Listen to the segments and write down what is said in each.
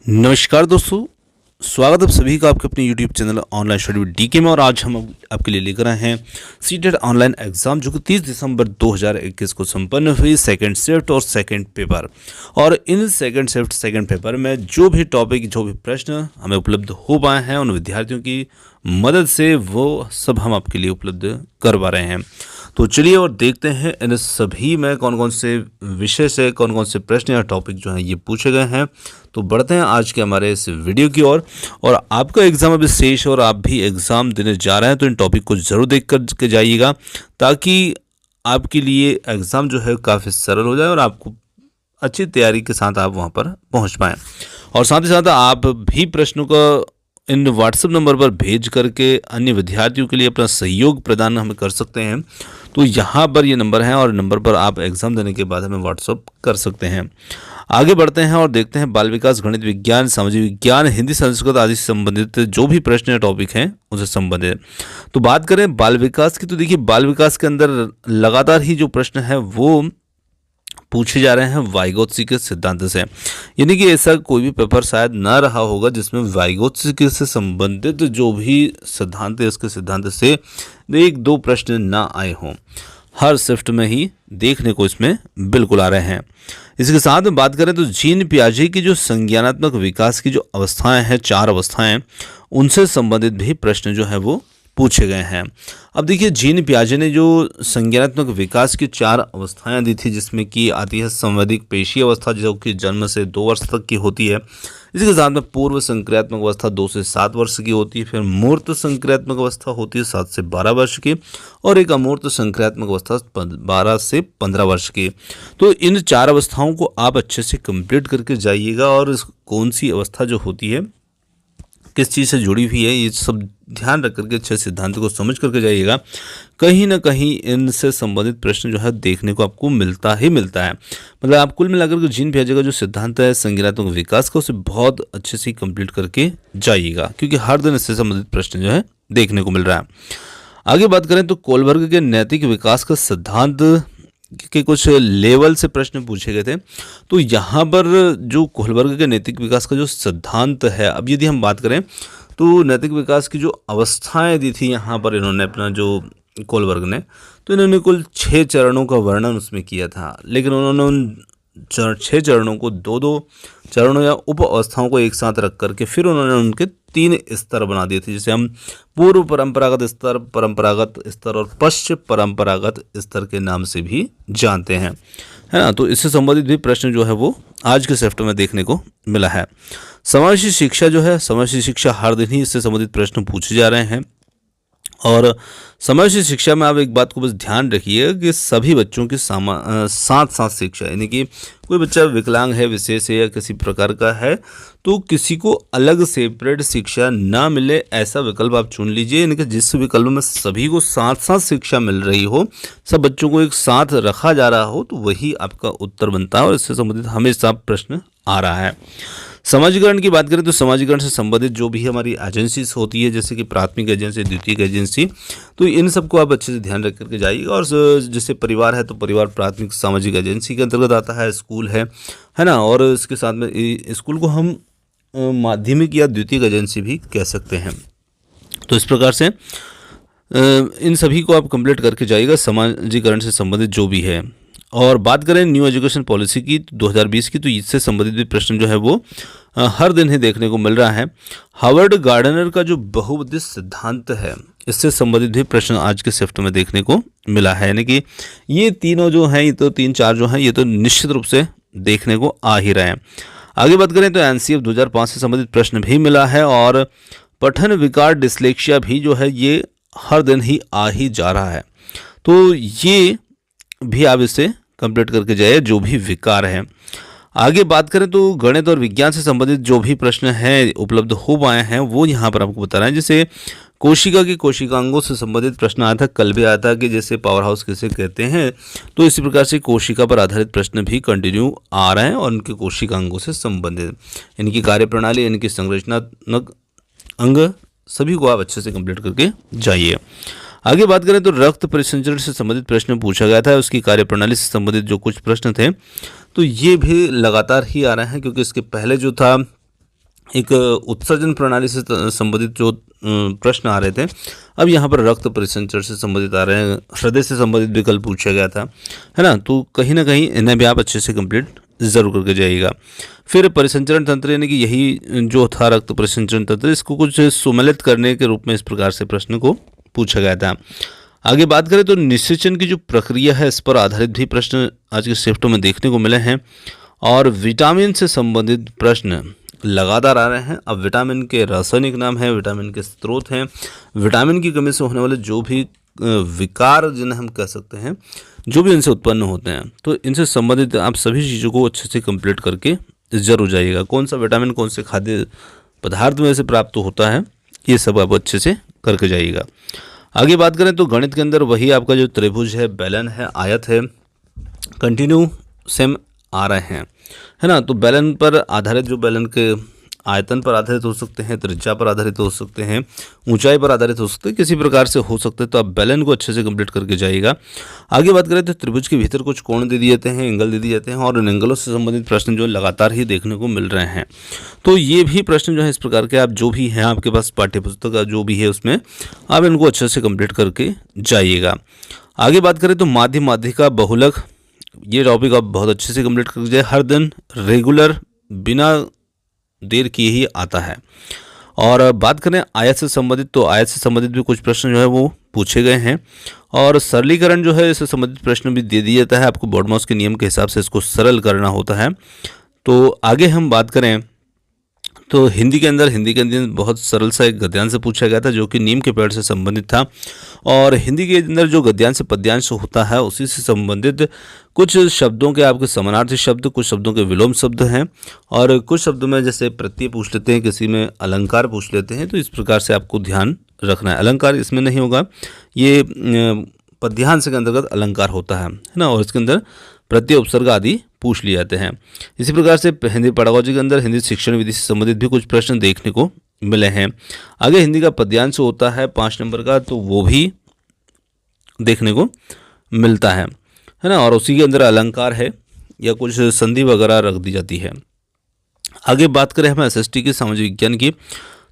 नमस्कार दोस्तों, स्वागत है आप सभी का आपके अपने YouTube channel online study with DK में। और आज हम आपके लिए लेकर आए हैं सीटेट ऑनलाइन एग्जाम जो कि 30 दिसंबर 2021 को संपन्न हुई सेकंड शिफ्ट और सेकंड पेपर। और in second shift second paper में जो भी टॉपिक जो भी प्रश्न हमें उपलब्ध हो पाए हैं उन विद्यार्थियों की मदद से वो सब हम आपके लिए उपलब्ध करवा रहे हैं। तो चलिए और देखते हैं इन सभी में कौन कौन से विषय से कौन कौन से प्रश्न या टॉपिक जो हैं ये पूछे गए हैं। तो बढ़ते हैं आज के हमारे इस वीडियो की ओर। और आपका एग्ज़ाम अभी शेष और आप भी एग्ज़ाम देने जा रहे हैं तो इन टॉपिक को ज़रूर देख कर के जाइएगा ताकि आपके लिए एग्ज़ाम जो है काफ़ी सरल हो जाए और आपको अच्छी तैयारी के साथ आप वहाँ पर पहुँच पाएँ। और साथ ही साथ आप भी प्रश्नों का इन व्हाट्सएप नंबर पर भेज करके अन्य विद्यार्थियों के लिए अपना सहयोग प्रदान हमें कर सकते हैं। तो यहाँ पर ये नंबर है और नंबर पर आप एग्ज़ाम देने के बाद हमें व्हाट्सएप कर सकते हैं। आगे बढ़ते हैं और देखते हैं बाल विकास, गणित विज्ञान, सामाजिक विज्ञान, हिंदी, संस्कृत आदि से संबंधित जो भी प्रश्न या टॉपिक हैं उनसे संबंधित। तो बात करें बाल विकास की, तो देखिए बाल विकास के अंदर लगातार ही जो प्रश्न है वो पूछे जा रहे हैं वाइगोत्स्की के सिद्धांत से। यानी कि ऐसा कोई भी पेपर शायद ना रहा होगा जिसमें वाइगोत्स्की से संबंधित जो भी सिद्धांत है उसके सिद्धांत से एक दो प्रश्न ना आए हों। हर शिफ्ट में ही देखने को इसमें बिल्कुल आ रहे हैं। इसके साथ में बात करें तो जीन पियाजे की जो संज्ञानात्मक विकास की जो अवस्थाएं हैं, 4 अवस्थाएं, उनसे संबंधित भी प्रश्न जो है वो पूछे गए हैं। अब देखिए जीन पियाजे ने जो संज्ञानात्मक विकास की 4 अवस्थाएं दी थी जिसमें कि आती है संवैदिक पेशी अवस्था जो कि जन्म से 2 वर्ष तक की होती है। इसके साथ में पूर्व संक्रियात्मक अवस्था 2 से 7 वर्ष की होती है। फिर मूर्त संक्रियात्मक अवस्था होती है 7 से 12 वर्ष की और एक अमूर्त संक्रियात्मक अवस्था 12 से 15 वर्ष की। तो इन 4 अवस्थाओं को आप अच्छे से कंप्लीट करके जाइएगा और कौन सी अवस्था जो होती है किस चीज़ से जुड़ी हुई है ये सब ध्यान रख करके अच्छे सिद्धांत को समझ करके जाइएगा। कहीं ना कहीं इनसे संबंधित प्रश्न जो है देखने को आपको मिलता ही मिलता है। मतलब आप कुल मिलाकर के जीन पियाजे का जो सिद्धांत है संज्ञानात्मक विकास का उसे बहुत अच्छे से कंप्लीट करके जाइएगा क्योंकि हर दिन इससे संबंधित प्रश्न जो है देखने को मिल रहा है। आगे बात करें तो कोलबर्ग के नैतिक विकास का सिद्धांत के कुछ लेवल से प्रश्न पूछे गए थे। तो यहाँ पर जो कोलबर्ग के नैतिक विकास का जो सिद्धांत है, अब यदि हम बात करें तो नैतिक विकास की जो अवस्थाएं दी थी यहाँ पर इन्होंने अपना जो कोलबर्ग ने, तो इन्होंने कुल 6 चरणों का वर्णन उसमें किया था। लेकिन उन्होंने उन 6 चरणों को 2-2 चरणों या उप अवस्थाओं को एक साथ रख करके फिर उन्होंने उनके 3 स्तर बना दिए थे जिसे हम पूर्व परंपरागत स्तर, परंपरागत स्तर और पश्चिम परंपरागत स्तर के नाम से भी जानते हैं, है ना। तो इससे संबंधित भी प्रश्न जो है वो आज के शिफ्ट में देखने को मिला है। समावेशी शिक्षा जो है, समावेशी शिक्षा हर दिन ही इससे संबंधित प्रश्न पूछे जा रहे हैं। और समावेशी शिक्षा में आप एक बात को बस ध्यान रखिए कि सभी बच्चों की साथ साथ शिक्षा, यानी कि कोई बच्चा विकलांग है, विशेष है या किसी प्रकार का है तो किसी को अलग सेपरेट शिक्षा ना मिले ऐसा विकल्प आप चुन लीजिए। यानी कि जिस विकल्प में सभी को साथ साथ शिक्षा मिल रही हो, सब बच्चों को एक साथ रखा जा रहा हो, तो वही आपका उत्तर बनता है और इससे संबंधित हमेशा प्रश्न आ रहा है। समाजीकरण की बात करें तो समाजीकरण से संबंधित जो भी हमारी एजेंसीज होती है जैसे कि प्राथमिक एजेंसी, द्वितीयक एजेंसी, तो इन सबको आप अच्छे से ध्यान रख करके जाइएगा। और जैसे परिवार है तो परिवार प्राथमिक सामाजिक एजेंसी के अंतर्गत आता है। स्कूल है ना, और इसके साथ में स्कूल को हम माध्यमिक या द्वितीयक एजेंसी भी कह सकते हैं। तो इस प्रकार से इन सभी को आप कंप्लीट करके जाइएगा समाजीकरण से संबंधित जो भी है। और बात करें न्यू एजुकेशन पॉलिसी की 2020 की, तो इससे संबंधित भी प्रश्न जो है वो हर दिन ही देखने को मिल रहा है। हार्वर्ड गार्डनर का जो बहुउद्देश्य सिद्धांत है इससे संबंधित भी प्रश्न आज के शिफ्ट में देखने को मिला है। यानी कि ये तीनों जो हैं, ये तो 3-4 जो हैं ये तो निश्चित रूप से देखने को आ ही रहे हैं। आगे बात करें तो एनसीएफ 2005 से संबंधित प्रश्न भी मिला है। और पठन विकार डिस्लेक्सिया भी जो है ये हर दिन ही आ ही जा रहा है। तो ये भी आप इसे कंप्लीट करके जाइए जो भी विकार है। आगे बात करें तो गणित और विज्ञान से संबंधित जो भी प्रश्न हैं उपलब्ध हो पाए हैं वो यहाँ पर आपको बता रहे हैं। जैसे कोशिका के कोशिकांगों से संबंधित प्रश्न आया था, कल भी आया था कि जैसे पावर हाउस किसे कहते हैं, तो इसी प्रकार से कोशिका पर आधारित प्रश्न भी कंटिन्यू आ रहे हैं और उनके कोशिकांगों से संबंधित इनकी कार्यप्रणाली, इनकी संरचनात्मक अंग सभी को आप अच्छे से कंप्लीट करके जाइए। आगे बात करें तो रक्त परिसंचरण से संबंधित प्रश्न पूछा गया था, उसकी कार्यप्रणाली से संबंधित जो कुछ प्रश्न थे तो ये भी लगातार ही आ रहे हैं क्योंकि इसके पहले जो था एक उत्सर्जन प्रणाली से संबंधित जो प्रश्न आ रहे थे, अब यहाँ पर रक्त परिसंचरण से संबंधित आ रहे हैं, हृदय से संबंधित विकल्प पूछा गया था, है ना। तो कहीं ना कहीं इन्हें भी आप अच्छे से कंप्लीट ज़रूर करके जाइएगा। फिर परिसंचरण तंत्र यानी कि यही जो था रक्त परिसंचरण तंत्र, इसको कुछ सुमेलित करने के रूप में इस प्रकार से प्रश्न को पूछा गया था। आगे बात करें तो निषेचन की जो प्रक्रिया है, इस पर आधारित भी प्रश्न आज के शिफ्टों में देखने को मिले हैं। और विटामिन से संबंधित प्रश्न लगातार आ रहे हैं। अब विटामिन के रासायनिक नाम है, विटामिन के स्रोत हैं, विटामिन की कमी से होने वाले जो भी विकार जिन्हें हम कह सकते हैं, जो भी इनसे उत्पन्न होते हैं, तो इनसे संबंधित आप सभी चीज़ों को अच्छे से कंप्लीट करके जरूर जाइएगा। कौन सा विटामिन कौन से खाद्य पदार्थ में से प्राप्त होता है, ये सब आप अच्छे से करके जाइएगा। आगे बात करें तो गणित के अंदर वही आपका जो त्रिभुज है, बेलन है, आयत है, कंटिन्यू सेम आ रहे हैं, है ना। तो बेलन पर आधारित, जो बेलन के आयतन पर आधारित हो सकते हैं, त्रिज्या पर आधारित हो सकते हैं, ऊंचाई पर आधारित हो सकते हैं, किसी प्रकार से हो सकते हैं। तो आप बेलन को अच्छे से कंप्लीट करके जाइएगा। आगे बात करें तो त्रिभुज के भीतर कुछ कोण दे दिए जाते हैं, एंगल दे दिए जाते हैं, और इन एंगलों से संबंधित प्रश्न जो लगातार ही देखने को मिल रहे हैं। तो ये भी प्रश्न जो है इस प्रकार के, आप जो भी हैं आपके पास पाठ्यपुस्तक का जो भी है उसमें आप इनको अच्छे से कंप्लीट करके जाइएगा। आगे बात करें तो माध्य, माध्यिका, बहुलक, ये टॉपिक आप बहुत अच्छे से कंप्लीट करके जाए। हर दिन रेगुलर बिना देर किए ही आता है। और बात करें आयत से संबंधित, तो आयत से संबंधित भी कुछ प्रश्न जो है वो पूछे गए हैं। और सरलीकरण जो है इससे संबंधित प्रश्न भी दे दिया जाता है, आपको बोर्डमॉस के नियम के हिसाब से इसको सरल करना होता है। तो आगे हम बात करें तो हिंदी के अंदर बहुत सरल सा एक गद्यांश से पूछा गया था, जो कि नीम के पेड़ से संबंधित था। और हिंदी के अंदर जो गद्यांश से पद्यांश होता है, उसी से संबंधित कुछ शब्दों के आपके समानार्थी शब्द, कुछ शब्दों के विलोम शब्द हैं, और कुछ शब्दों में जैसे प्रत्यय पूछ लेते हैं, किसी में अलंकार पूछ लेते हैं। तो इस प्रकार से आपको ध्यान रखना है। अलंकार इसमें नहीं होगा, ये पद्यांश के अंतर्गत अलंकार होता है ना, और इसके अंदर प्रत्यय, उपसर्ग आदि पूछ लिए जाते हैं। इसी प्रकार से हिंदी पेडागोजी के अंदर हिंदी शिक्षण विधि से संबंधित भी कुछ प्रश्न देखने को मिले हैं। आगे हिंदी का पद्यांश होता है 5 नंबर का, तो वो भी देखने को मिलता है ना, और उसी के अंदर अलंकार है या कुछ संधि वगैरह रख दी जाती है। आगे बात करें हम एसएसटी की, सामाजिक विज्ञान की,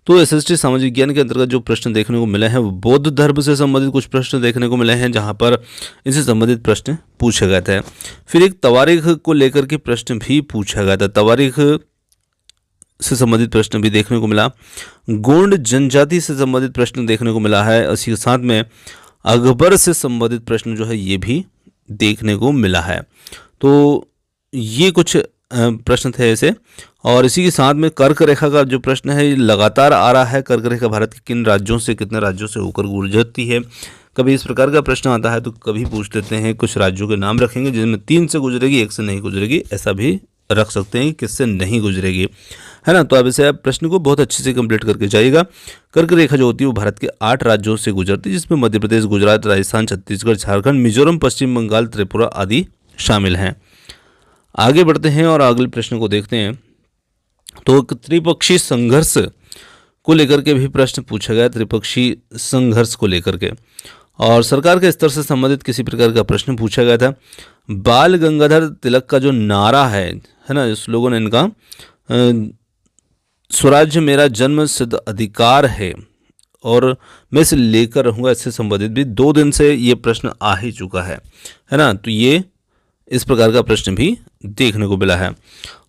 तो एसएसटी सामाजिक विज्ञान के अंतर्गत जो प्रश्न देखने को मिले हैं वो बौद्ध धर्म से संबंधित कुछ प्रश्न देखने को मिले हैं, जहां पर इनसे संबंधित प्रश्न पूछे गए थे। फिर एक तवारीख को लेकर के प्रश्न भी पूछा गया था, तवारीख से संबंधित प्रश्न भी देखने को मिला। गोंड जनजाति से संबंधित प्रश्न देखने को मिला है। इसी के साथ में अकबर से संबंधित प्रश्न जो है ये भी देखने को मिला है। तो ये कुछ प्रश्न थे ऐसे। और इसी के साथ में कर्क रेखा का जो प्रश्न है ये लगातार आ रहा है। कर्क रेखा भारत के किन राज्यों से, कितने राज्यों से होकर गुजरती है, कभी इस प्रकार का प्रश्न आता है, तो कभी पूछ लेते हैं कुछ राज्यों के नाम रखेंगे जिनमें 3 से गुजरेगी, 1 से नहीं गुजरेगी, ऐसा भी रख सकते हैं कि किससे नहीं गुजरेगी, है ना। तो अब इसे आप प्रश्न को बहुत अच्छे से कंप्लीट करके जाइएगा। कर्क रेखा जो होती है वो भारत के 8 राज्यों से गुजरती है, जिसमें मध्य प्रदेश, गुजरात, राजस्थान, छत्तीसगढ़, झारखंड, मिजोरम, पश्चिम बंगाल, त्रिपुरा आदि शामिल हैं। आगे बढ़ते हैं और अगले प्रश्न को देखते हैं। तो त्रिपक्षीय संघर्ष को लेकर के भी प्रश्न पूछा गया, त्रिपक्षीय संघर्ष को लेकर के, और सरकार के स्तर से संबंधित किसी प्रकार का प्रश्न पूछा गया था। बाल गंगाधर तिलक का जो नारा है ना, इस लोगों ने इनका स्वराज्य मेरा जन्म सिद्ध अधिकार है और मैं इसे लेकर रहूँगा, इससे संबंधित भी 2 दिन से ये प्रश्न आ ही चुका है ना। तो ये इस प्रकार का प्रश्न भी देखने को मिला है।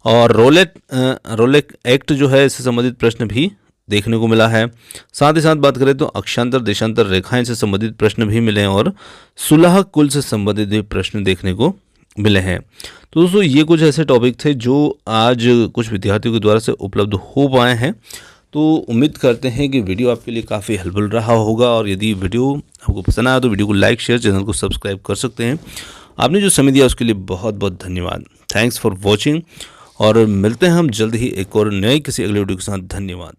और रोलेक एक्ट जो है इससे संबंधित प्रश्न भी देखने को मिला है। साथ ही साथ बात करें तो अक्षांतर देशांतर रेखाएं से संबंधित प्रश्न भी मिले हैं, और सुलह कुल से संबंधित भी प्रश्न देखने को मिले हैं। तो दोस्तों ये कुछ ऐसे टॉपिक थे जो आज कुछ विद्यार्थियों के द्वारा से उपलब्ध हो पाए हैं। तो उम्मीद करते हैं कि वीडियो आपके लिए काफ़ी हेल्पफुल रहा होगा, और यदि वीडियो आपको पसंद आया तो वीडियो को लाइक, शेयर, चैनल को सब्सक्राइब कर सकते हैं। आपने जो समय दिया उसके लिए बहुत बहुत धन्यवाद। थैंक्स फॉर वॉचिंग, और मिलते हैं हम जल्द ही एक और नए किसी अगले वीडियो के साथ। धन्यवाद।